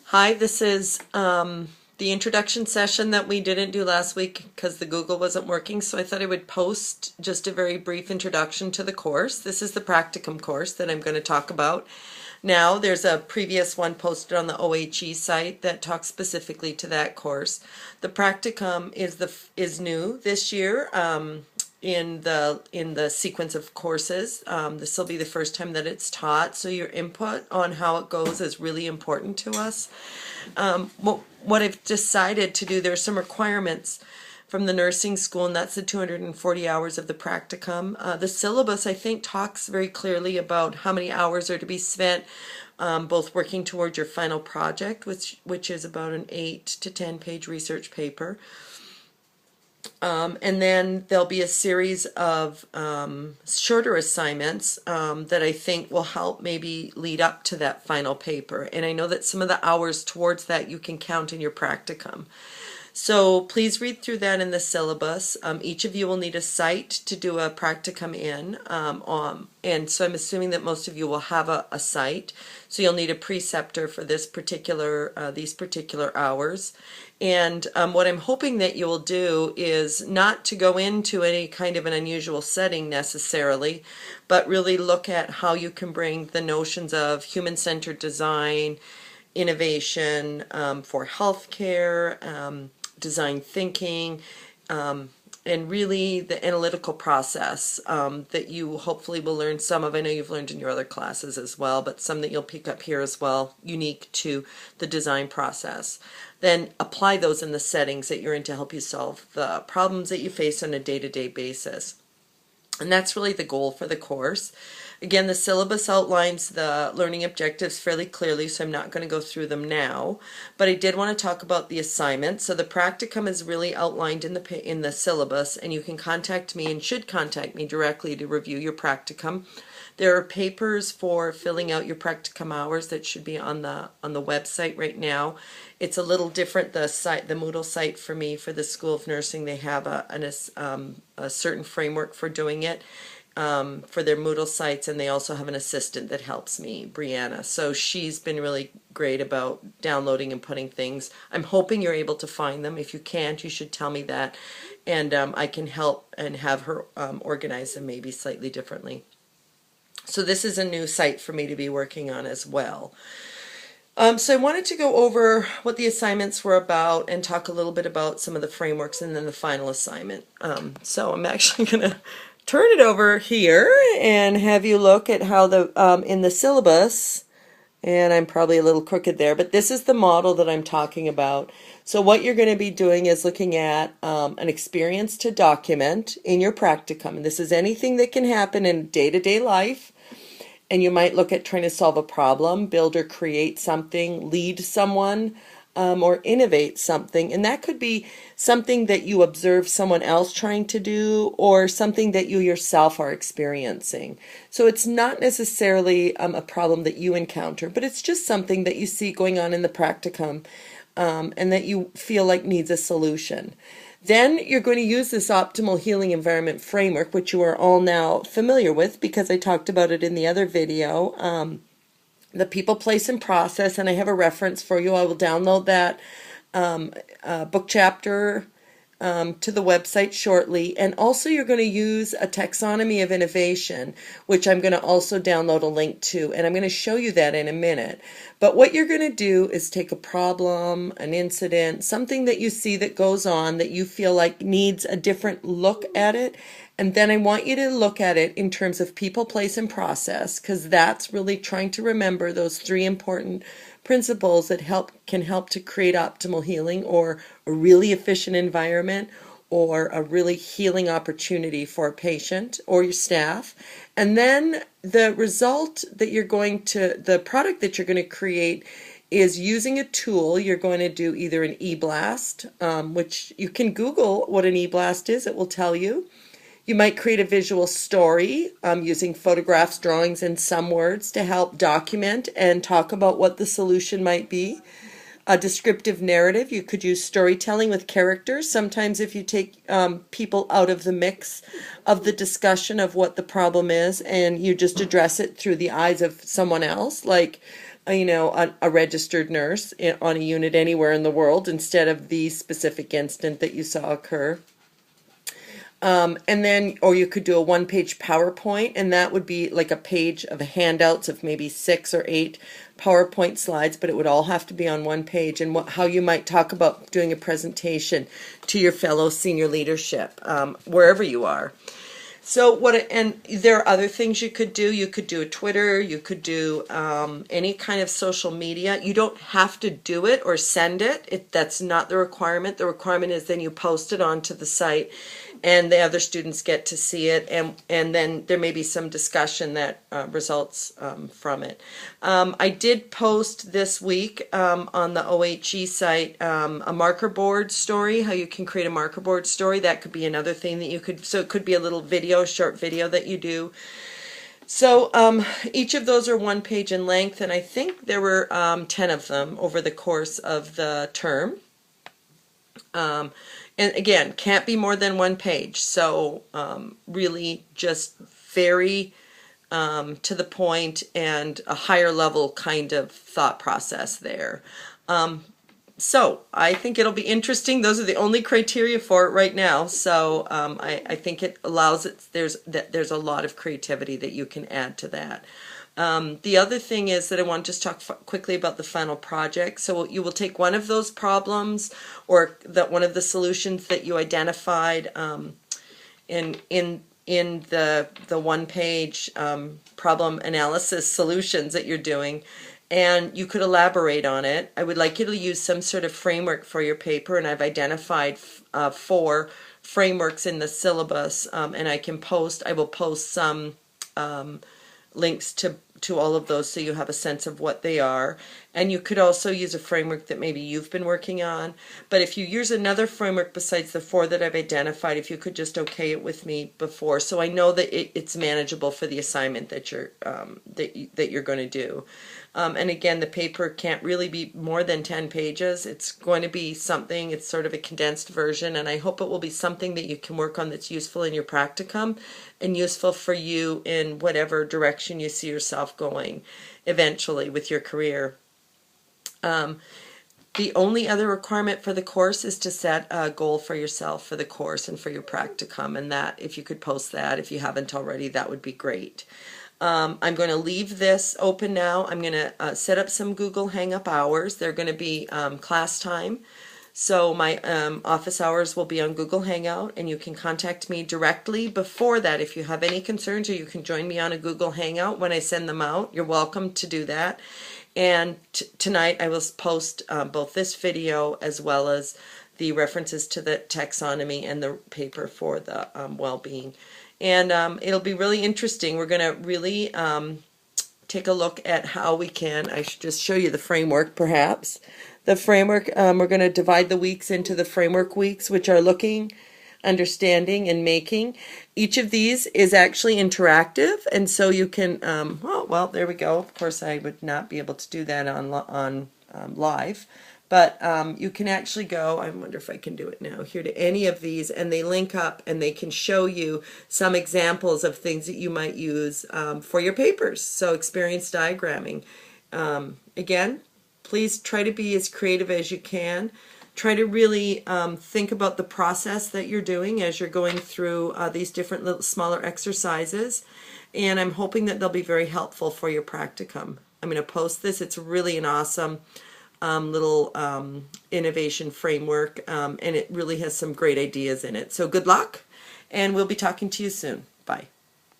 Hi, this is the introduction session that we didn't do last week because the Google wasn't working, so I thought I would post just a very brief introduction to the course. This is the practicum course that I'm going to talk about. Now, there's a previous one posted on the OHE site that talks specifically to that course. The practicum is new this year. In the sequence of courses. This will be the first time that it's taught, so your input on how it goes is really important to us. What I've decided to do, there's some requirements from the nursing school, and that's the 240 hours of the practicum. The syllabus, I think, talks very clearly about how many hours are to be spent both working towards your final project, which is about an 8 to 10 page research paper. And then there'll be a series of shorter assignments that I think will help maybe lead up to that final paper. And I know that some of the hours towards that you can count in your practicum. So please read through that in the syllabus. Each of you will need a site to do a practicum in, and so I'm assuming that most of you will have a site. So you'll need a preceptor for these particular hours. And what I'm hoping that you will do is not to go into any kind of an unusual setting necessarily, but really look at how you can bring the notions of human-centered design, innovation for healthcare, design thinking, and really the analytical process that you hopefully will learn some of. I know you've learned in your other classes as well, but some that you'll pick up here as well, unique to the design process. Then apply those in the settings that you're in to help you solve the problems that you face on a day-to-day basis. And that's really the goal for the course. Again, the syllabus outlines the learning objectives fairly clearly, so I'm not going to go through them now. But I did want to talk about the assignment. So the practicum is really outlined in the syllabus, and you can contact me and should contact me directly to review your practicum. There are papers for filling out your practicum hours that should be on the website right now. It's a little different. The Moodle site for me for the School of Nursing, they have a certain framework for doing it for their Moodle sites, and they also have an assistant that helps me, Brianna. So she's been really great about downloading and putting things. I'm hoping you're able to find them. If you can't, you should tell me that, and I can help and have her organize them maybe slightly differently. So this is a new site for me to be working on as well. So I wanted to go over what the assignments were about and talk a little bit about some of the frameworks and then the final assignment. So I'm actually going to turn it over here and have you look at how in the syllabus, and I'm probably a little crooked there, but this is the model that I'm talking about. So what you're going to be doing is looking at an experience to document in your practicum. And this is anything that can happen in day-to-day life. And you might look at trying to solve a problem, build or create something, lead someone, or innovate something. And that could be something that you observe someone else trying to do or something that you yourself are experiencing. So it's not necessarily a problem that you encounter, but it's just something that you see going on in the practicum and that you feel like needs a solution. Then you're going to use this optimal healing environment framework, which you are all now familiar with because I talked about it in the other video. The people, place, and process, and I have a reference for you. I will download that book chapter to the website shortly. And also you're going to use a taxonomy of innovation, which I'm going to also download a link to, and I'm going to show you that in a minute. But what you're going to do is take a problem, an incident, something that you see that goes on that you feel like needs a different look at it, and then I want you to look at it in terms of people, place, and process, because that's really trying to remember those three important principles that can help to create optimal healing or a really efficient environment or a really healing opportunity for a patient or your staff. And then the product that you're going to create is using a tool. You're going to do either an e-blast, which you can Google what an e-blast is. It will tell you. You might create a visual story using photographs, drawings, and some words to help document and talk about what the solution might be. A descriptive narrative, you could use storytelling with characters. Sometimes if you take people out of the mix of the discussion of what the problem is and you just address it through the eyes of someone else, like a registered nurse on a unit anywhere in the world instead of the specific instant that you saw occur. And then, or you could do a one-page PowerPoint, and that would be like a page of handouts of maybe 6 or 8 PowerPoint slides, but it would all have to be on one page, and how you might talk about doing a presentation to your fellow senior leadership, wherever you are. So and there are other things you could do. You could do a Twitter, you could do any kind of social media. You don't have to do it or send it. That's not the requirement. The requirement is then you post it onto the site and the other students get to see it, and then there may be some discussion that results from it. I did post this week on the OHE site a marker board story, how you can create a marker board story. That could be another thing that you could, so it could be a little video, short video that you do. So each of those are 1 page in length, and I think there were 10 of them over the course of the term. And again, can't be more than 1 page. So really just very to the point and a higher level kind of thought process there. So I think it'll be interesting. Those are the only criteria for it right now. So I think it allows it. There's a lot of creativity that you can add to that. The other thing is that I want to just talk quickly about the final project. So you will take one of those problems or one of the solutions that you identified in the 1 page problem analysis solutions that you're doing, and you could elaborate on it. I would like you to use some sort of framework for your paper, and I've identified 4 frameworks in the syllabus, and I will post some links to all of those so you have a sense of what they are. And you could also use a framework that maybe you've been working on. But if you use another framework besides the 4 that I've identified, if you could just okay it with me before, so I know that it's manageable for the assignment that you're going to do. And again, the paper can't really be more than 10 pages. It's going to be something, it's sort of a condensed version, and I hope it will be something that you can work on that's useful in your practicum and useful for you in whatever direction you see yourself going eventually with your career. The only other requirement for the course is to set a goal for yourself for the course and for your practicum, and that, if you could post that, if you haven't already, that would be great. I'm going to leave this open now. I'm going to set up some Google Hangup hours. They're going to be class time. So my office hours will be on Google Hangout, and you can contact me directly before that if you have any concerns, or you can join me on a Google Hangout when I send them out. You're welcome to do that. And tonight I will post both this video as well as the references to the taxonomy and the paper for the well-being. And it'll be really interesting. We're going to really take a look at how we can, I should just show you the framework perhaps. The framework, we're going to divide the weeks into the framework weeks, which are looking, understanding, and making. Each of these is actually interactive, and so you can, well, there we go. Of course, I would not be able to do that on live. But you can actually go, I wonder if I can do it now, here to any of these, and they link up and they can show you some examples of things that you might use for your papers. So experience diagramming. Again, please try to be as creative as you can. Try to really think about the process that you're doing as you're going through these different little smaller exercises. And I'm hoping that they'll be very helpful for your practicum. I'm going to post this. It's really an awesome little innovation framework, and it really has some great ideas in it. So good luck, and we'll be talking to you soon. Bye.